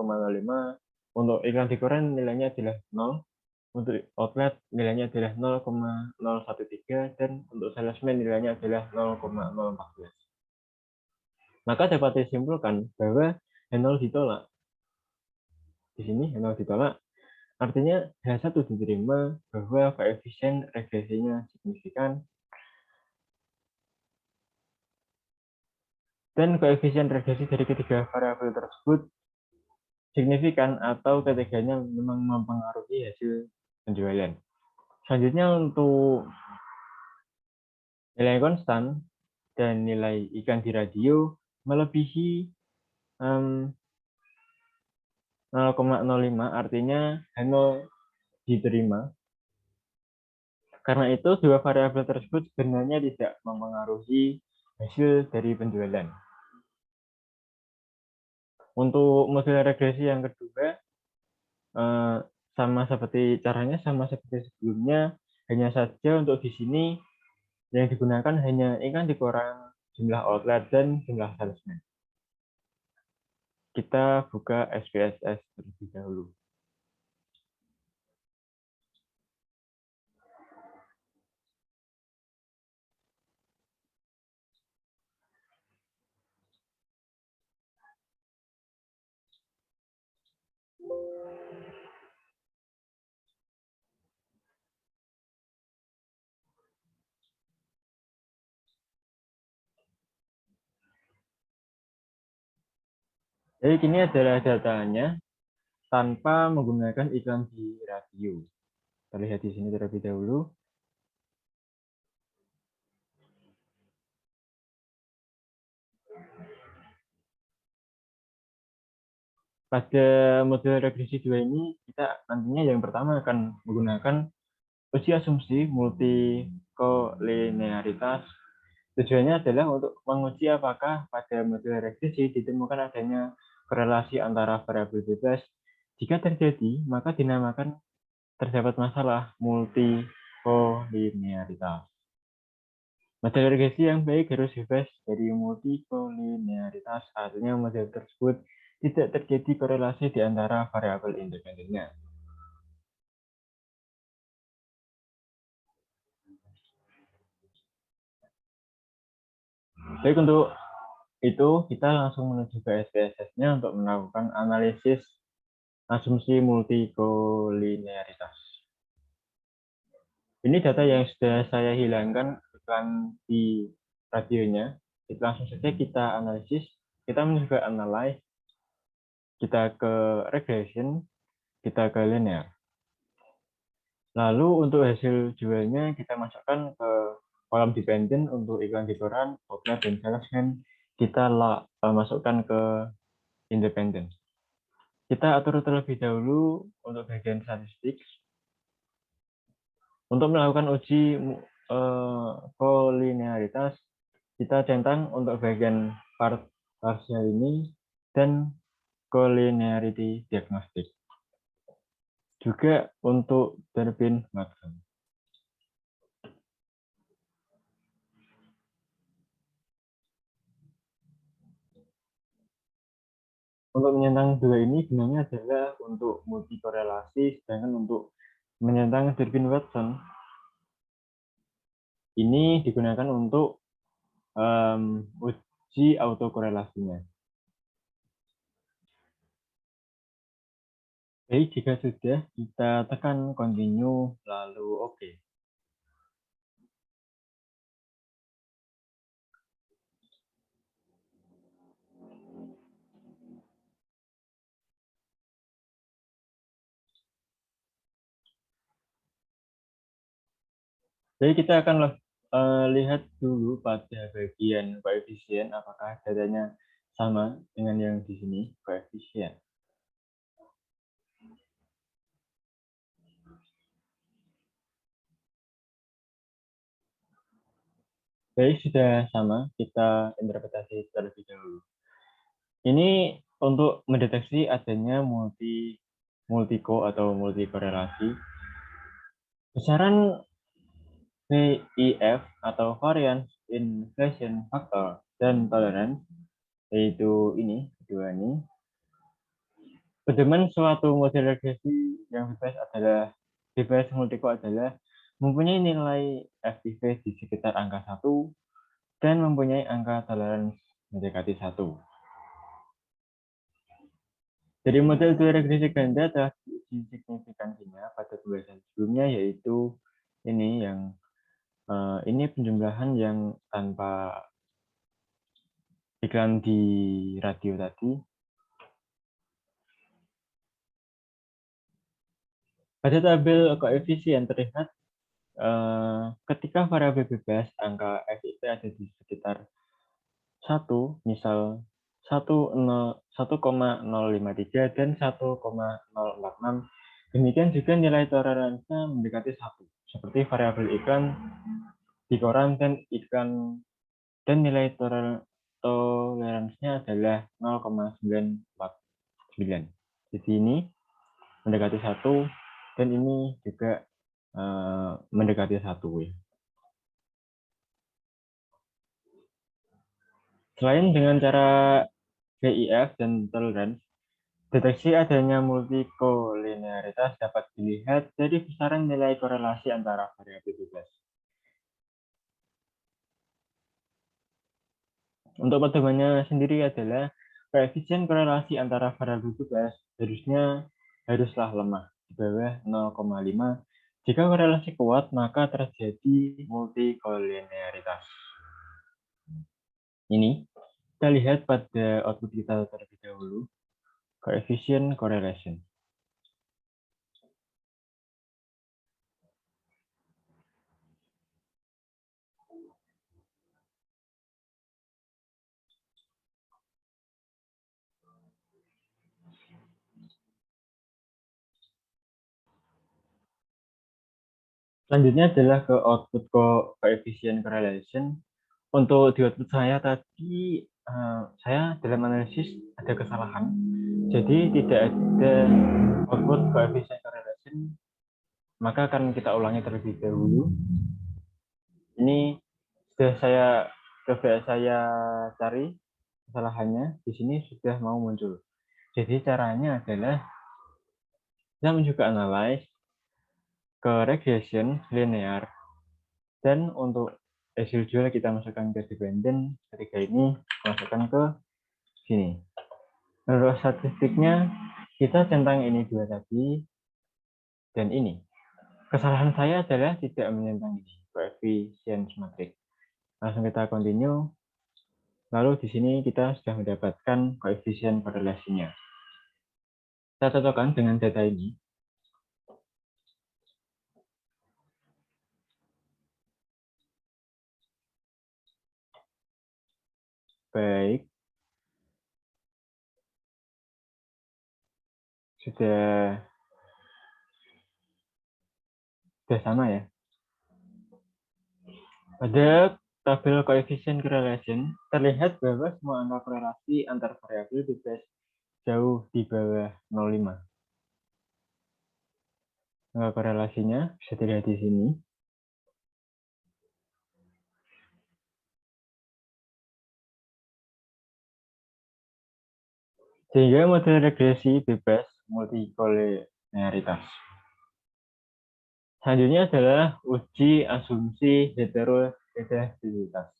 Untuk iklan di koran nilainya adalah 0. Untuk outlet nilainya adalah 0,013 dan untuk salesman nilainya adalah 0,014. Maka dapat disimpulkan bahwa H0 ditolak. Di sini H0 ditolak, artinya H1 diterima bahwa koefisien regresinya signifikan dan koefisien regresi dari ketiga variabel tersebut signifikan atau ketiganya memang mempengaruhi hasil penjualan. Selanjutnya untuk nilai konstan dan nilai iklan di radio melebihi 0,05, artinya H0 diterima. Karena itu, dua variabel tersebut sebenarnya tidak mempengaruhi hasil dari penjualan. Untuk model regresi yang kedua, sama seperti sebelumnya, hanya saja untuk di sini yang digunakan hanya iklan di koran, jumlah outlet, dan jumlah salesman. Kita buka SPSS terlebih dahulu. Jadi ini adalah datanya tanpa menggunakan iklan di radio. Kita lihat di sini terlebih dahulu. Pada model regresi 2 ini, kita nantinya yang pertama akan menggunakan uji asumsi multikolinearitas. Tujuannya adalah untuk menguji apakah pada model regresi ditemukan adanya korelasi antara variabel bebas. Jika terjadi, maka dinamakan terdapat masalah multikolinearitas. Model regresi yang baik harus bebas dari multikolinearitas, artinya model tersebut tidak terjadi korelasi di antara variabel independennya. Baik, untuk itu kita langsung menuju ke SPSS-nya untuk melakukan analisis asumsi multikolinearitas. Ini data yang sudah saya hilangkan iklan di radionya. Kita langsung saja kita analisis, kita menuju ke analyze, kita ke regression, kita ke linear. Lalu untuk hasil jualnya kita masukkan ke kolom dependent untuk iklan di koran, outlet, dan salesman. Kita masukkan ke independent. Kita atur terlebih dahulu untuk bagian statistik. Untuk melakukan uji kolinearitas, kita centang untuk bagian partial ini dan collinearity diagnostic. Juga untuk Durbin-Watson. Untuk menyentang dua ini gunanya adalah untuk multikorelasi, sedangkan untuk menyentang Durbin-Watson ini digunakan untuk uji autokorelasinya. Jadi jika sudah, kita tekan continue, lalu OK. Jadi kita akan lihat dulu pada bagian koefisien, apakah datanya sama dengan yang di sini, koefisien. Baik, sudah sama, kita interpretasi terlebih dahulu. Ini untuk mendeteksi adanya multiko atau multikorelasi. Besaran VIF atau variance inflation factor dan tolerance, yaitu ini, kedua ini. Pedoman suatu model regresi yang bebas multiko adalah mempunyai nilai FIV di sekitar angka 1 dan mempunyai angka toleransi mendekati 1. Dari model dua regresi ganda telah diuji signifikansinya pada pembahasan sebelumnya, yaitu ini yang ini penjumlahan yang tanpa iklan di radio tadi. Pada tabel koefisien terlihat ketika variabel bebas angka FIV ada di sekitar 1, misal 1,053 dan 1,046. Demikian juga nilai toleransinya mendekati 1, seperti variabel iklan di koran dan iklan, dan nilai toleransinya adalah 0,949. Di sini mendekati 1 dan ini juga mendekati 1 ya. Selain dengan cara VIF dan tolerance, deteksi adanya multikolinearitas dapat dilihat dari besaran nilai korelasi antara variabel bebas. Untuk pedomannya sendiri adalah koefisien korelasi antara variabel bebas haruslah lemah, di bawah 0,5. Jika korelasi kuat, maka terjadi multikolinearitas. Ini kita lihat pada output kita terlebih dahulu, coefficient correlation. Selanjutnya adalah ke output coefficient correlation. Untuk di output saya tadi, saya dalam analisis ada kesalahan. Jadi tidak ada output coefficient correlation, maka akan kita ulangi terlebih dahulu. Ini coba saya cari kesalahannya di sini sudah mau muncul. Jadi caranya adalah kita juga analyze ke regression linear, dan untuk hasil jual kita masukkan ke dependent, ketika ini masukkan ke sini. Menurut statistiknya kita centang ini dua tadi dan ini. Kesalahan saya adalah tidak menyentang ini koefisien matrix. Langsung kita continue. Lalu di sini kita sudah mendapatkan koefisien korelasinya. Kita cocokkan dengan data ini. Baik. Sudah sama ya. Pada tabel koefisien correlation, terlihat bahwa semua angka korelasi antar variabel bebas jauh di bawah 0,5. Angka korelasinya bisa dilihat di sini. Sehingga model regresi bebas multikolinearitas. Selanjutnya adalah uji asumsi heteroskedastisitas.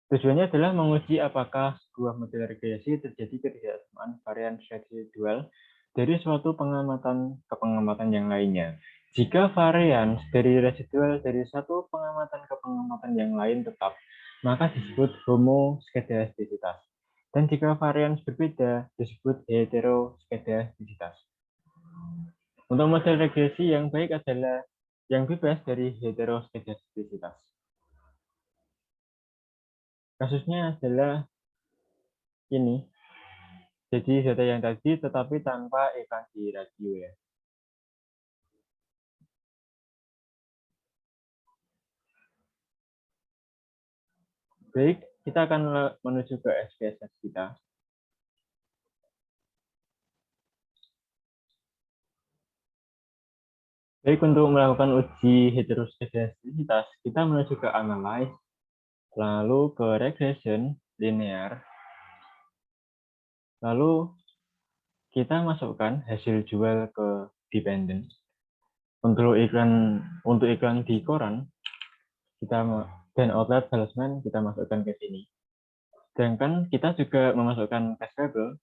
Tujuannya adalah menguji apakah sebuah model regresi terjadi ketidaksamaan varian residual dari suatu pengamatan ke pengamatan yang lainnya. Jika varian dari residual dari satu pengamatan ke pengamatan yang lain tetap, maka disebut homoskedastisitas. Dan jika varian berbeda, disebut heteroskedastisitas. Untuk model regresi yang baik adalah yang bebas dari heteroskedastisitas. Kasusnya adalah ini. Jadi data yang tadi tetapi tanpa ekstasi rasio ya. Baik, kita akan menuju ke SPSS kita. Baik, untuk melakukan uji heteroskedastisitas, kita menuju ke analyze, lalu ke regression linear, lalu kita masukkan hasil jual ke dependent. Untuk iklan di koran, kita dan outlet salesman kita masukkan ke sini. Sedangkan kita juga memasukkan cash variable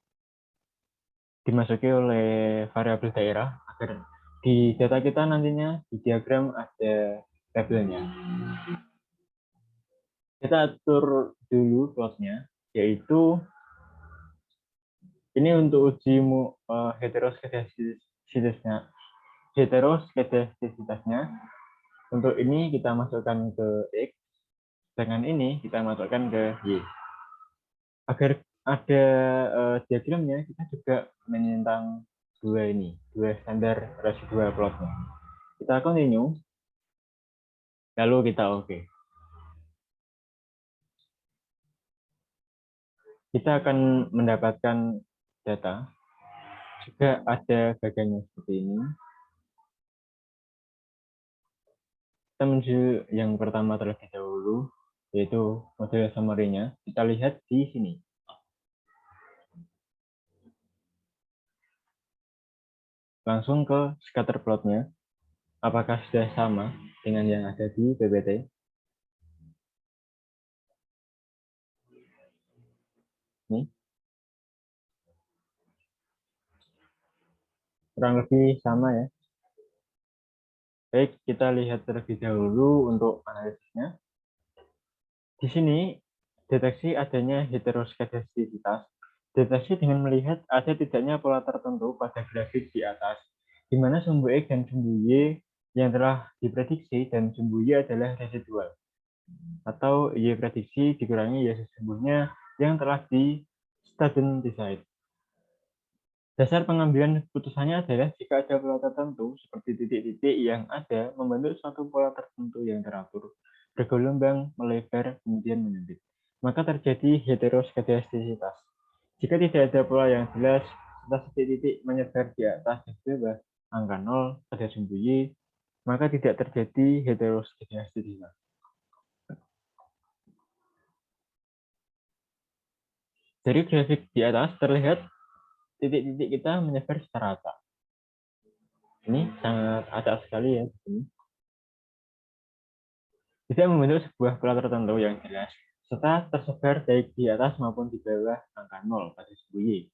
dimasuki oleh variabel daerah agar di data kita nantinya di diagram ada tabelnya. Kita atur dulu plotnya, yaitu ini untuk uji heteroskedastisitasnya. Untuk ini kita masukkan ke X, dengan ini kita masukkan ke Y. Agar ada diagramnya, kita juga menyentang dua standar residual plotnya. Kita continue, lalu kita oke. Kita akan mendapatkan data. Juga ada bagiannya seperti ini. Kita menuju yang pertama terlebih dahulu, yaitu model summary-nya. Kita lihat di sini. Langsung ke scatter plot-nya. Apakah sudah sama dengan yang ada di PPT? Ini. Kurang lebih sama ya. Baik, kita lihat terlebih dahulu untuk analisisnya. Di sini, deteksi adanya heteroskedastisitas. Deteksi dengan melihat ada tidaknya pola tertentu pada grafik di atas, di mana sumbu X dan sumbu Y yang telah diprediksi dan sumbu Y adalah residual. Atau Y prediksi dikurangi Y sesungguhnya yang telah di student decide. Dasar pengambilan keputusannya adalah jika ada pola tertentu seperti titik-titik yang ada membentuk suatu pola tertentu yang teratur, bergelombang, melebar, kemudian menyempit. Maka terjadi heteroskedastisitas. Jika tidak ada pola yang jelas, setelah titik-titik menyebar di atas dan bawah angka 0 pada sumbu Y, maka tidak terjadi heteroskedastisitas. Dari grafik di atas terlihat titik-titik kita menyebar secara rata. Ini sangat acak sekali ya. Tidak membentuk sebuah pola tertentu yang jelas, serta tersebar baik di atas maupun di bawah angka 0 pada sebuah Y.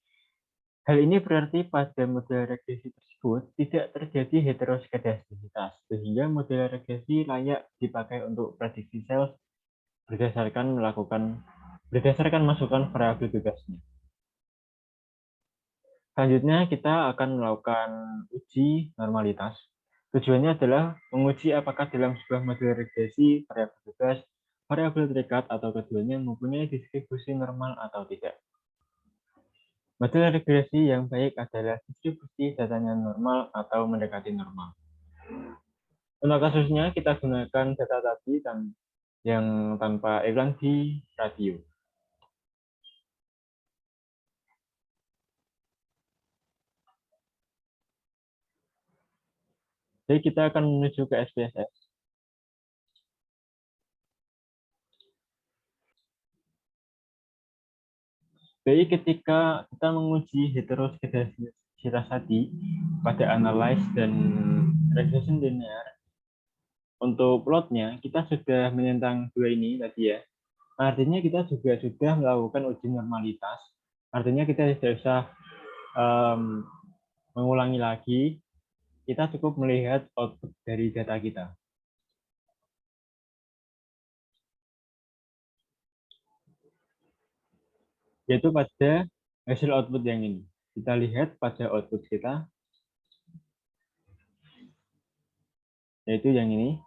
Hal ini berarti pada model regresi tersebut tidak terjadi heteroskedastisitas, sehingga model regresi layak dipakai untuk prediksi sel berdasarkan masukan variabel bebasnya. Selanjutnya kita akan melakukan uji normalitas. Tujuannya adalah menguji apakah dalam sebuah model regresi variabel bebas, variabel terikat, atau keduanya mempunyai distribusi normal atau tidak. Model regresi yang baik adalah distribusi datanya normal atau mendekati normal. Untuk kasusnya, kita gunakan data tadi yang tanpa iklan di radio. Jadi kita akan menuju ke SPSS. Jadi ketika kita menguji heteroskedastisitas tadi pada analyze dan regression linear, untuk plotnya kita sudah menentang dua ini tadi ya. Artinya kita juga sudah melakukan uji normalitas. Artinya kita tidak usah mengulangi lagi. Kita cukup melihat output dari data kita. Yaitu pada hasil output yang ini. Kita lihat pada output kita, yaitu yang ini,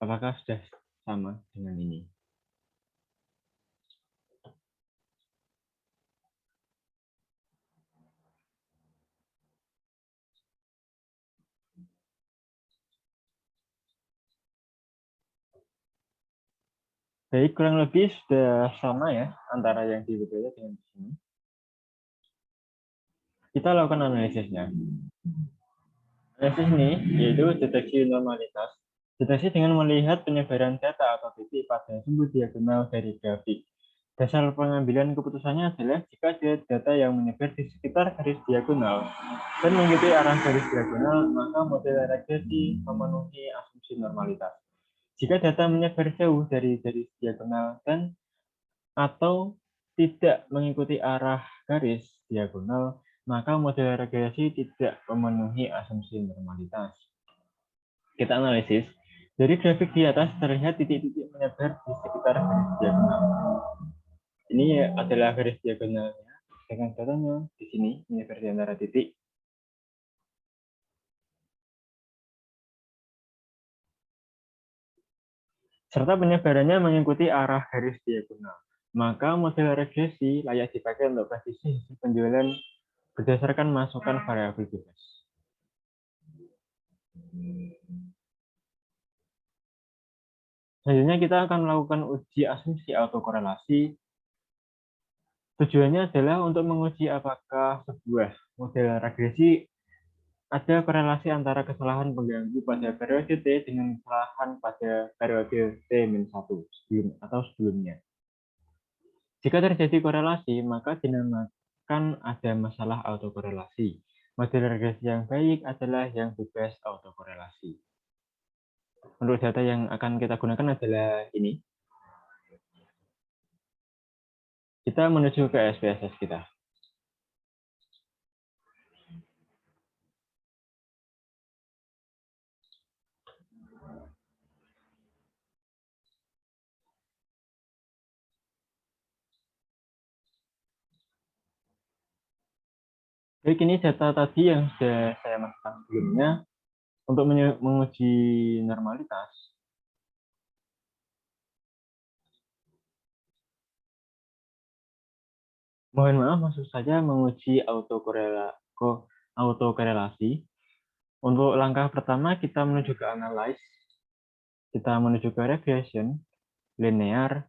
apakah sudah sama dengan ini. Jadi kurang lebih sudah sama ya antara yang di WPT dengan di sini. Kita lakukan analisisnya. Analisis ini yaitu deteksi normalitas. Deteksi dengan melihat penyebaran data atau titik pada sumbu diagonal dari grafik. Dasar pengambilan keputusannya adalah jika ada data yang menyebar di sekitar garis diagonal dan mengikuti arah garis diagonal, maka model regresi memenuhi asumsi normalitas. Jika data menyebar jauh dari garis diagonal dan atau tidak mengikuti arah garis diagonal, maka model regresi tidak memenuhi asumsi normalitas. Kita analisis. Dari grafik di atas terlihat titik-titik menyebar di sekitar garis diagonal. Ini adalah garis diagonalnya dengan datanya di sini menyebar di antara titik. Serta penyebarannya mengikuti arah garis diagonal. Maka model regresi layak dipakai untuk prediksi penjualan berdasarkan masukan variabel bebas. Selanjutnya kita akan melakukan uji asumsi autokorelasi. Tujuannya adalah untuk menguji apakah sebuah model regresi ada korelasi antara kesalahan pengganggu pada periode T dengan kesalahan pada periode T-1 sebelumnya. Jika terjadi korelasi, maka dinamakan ada masalah autokorelasi. Model regresi yang baik adalah yang bebas autokorelasi. Untuk data yang akan kita gunakan adalah ini. Kita menuju ke SPSS kita. Baik, ini data tadi yang sudah saya masukkan sebelumnya untuk menguji normalitas. Mohon maaf, maksud saja menguji autokorelasi. Untuk langkah pertama, kita menuju ke analyze. Kita menuju ke regression, linear,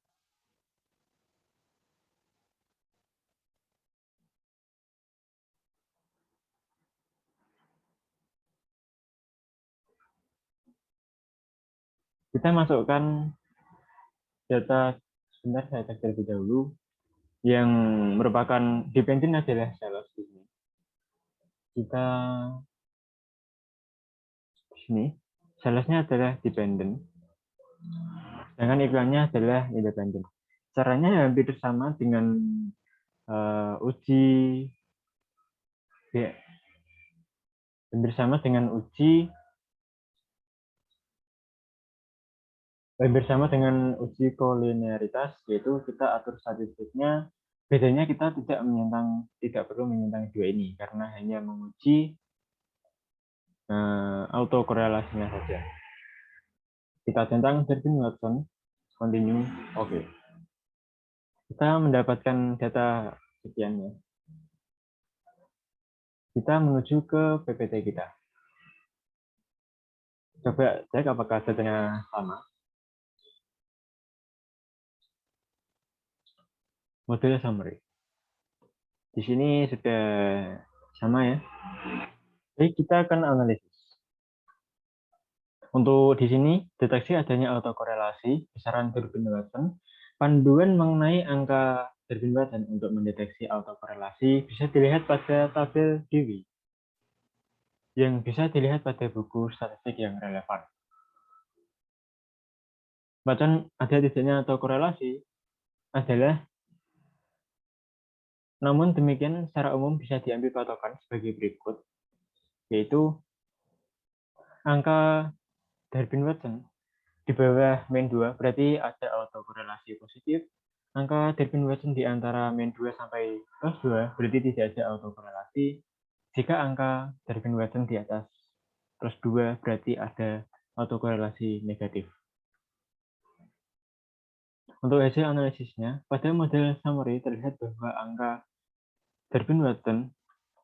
kita masukkan data, sebentar saya cek terlebih dahulu. yang merupakan dependent adalah sales di sini. Kita di sini salesnya adalah dependent, sedangkan iklannya adalah independent. Caranya hampir sama dengan uji ya, hampir sama dengan uji kolinearitas, yaitu kita atur statistiknya. Bedanya kita tidak perlu menyentang dua ini karena hanya menguji autokorelasinya saja. Kita centang Darwin Watson, continue, oke. Kita mendapatkan data sekiannya. Kita menuju ke PPT kita. Coba cek apakah datanya sama. Model summary. Di sini sudah sama ya. Jadi kita akan analisis. Untuk di sini, deteksi adanya autokorelasi, besaran Durbin Watson, panduan mengenai angka Durbin Watson untuk mendeteksi autokorelasi bisa dilihat pada tabel Dewey, yang bisa dilihat pada buku statistik yang relevan. Bacaan ada tidaknya autokorelasi adalah, namun demikian secara umum bisa diambil patokan sebagai berikut, yaitu angka Durbin Watson di bawah min 2 berarti ada autokorelasi positif. Angka Durbin Watson di antara min 2 sampai plus 2 berarti tidak ada autokorelasi. Jika angka Durbin Watson di atas plus 2 berarti ada autokorelasi negatif. Untuk hasil analisisnya, pada model summary terlihat bahwa angka Durbin Watson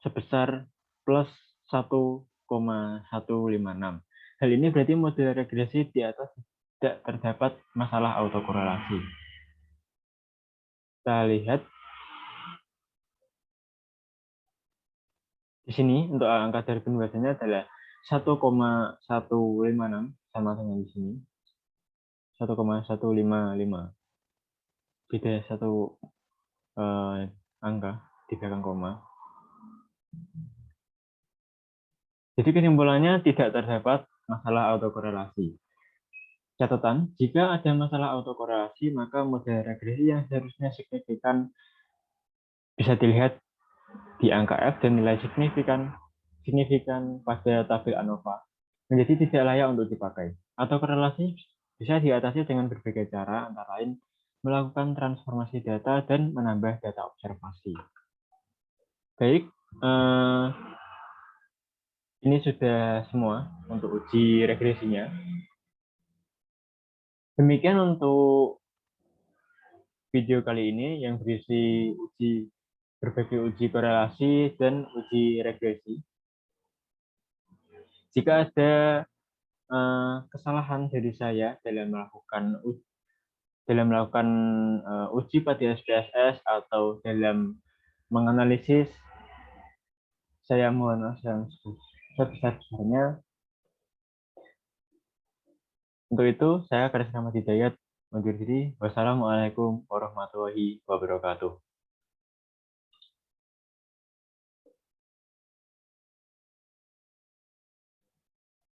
sebesar plus 1,156. Hal ini berarti model regresi di atas tidak terdapat masalah autokorelasi. Kita lihat di sini untuk angka Durbin Watson-nya adalah 1,156 sama dengan di sini 1,155, beda satu angka di belakang koma. Jadi kesimpulannya tidak terdapat masalah autokorelasi. Catatan, jika ada masalah autokorelasi maka model regresi yang seharusnya signifikan bisa dilihat di angka F dan nilai signifikan pada tabel ANOVA menjadi tidak layak untuk dipakai. Autokorelasi bisa diatasi dengan berbagai cara, antara lain melakukan transformasi data dan menambah data observasi. Baik, ini sudah semua untuk uji regresinya. Demikian untuk video kali ini yang berisi berbagai uji korelasi dan uji regresi. Jika ada kesalahan dari saya dalam melakukan uji pada SPSS atau dalam menganalisis, saya mohon maaf yang sebesar-besarnya. Untuk itu, saya Karis Rahmat Hidayat undur diri. Wassalamualaikum warahmatullahi wabarakatuh.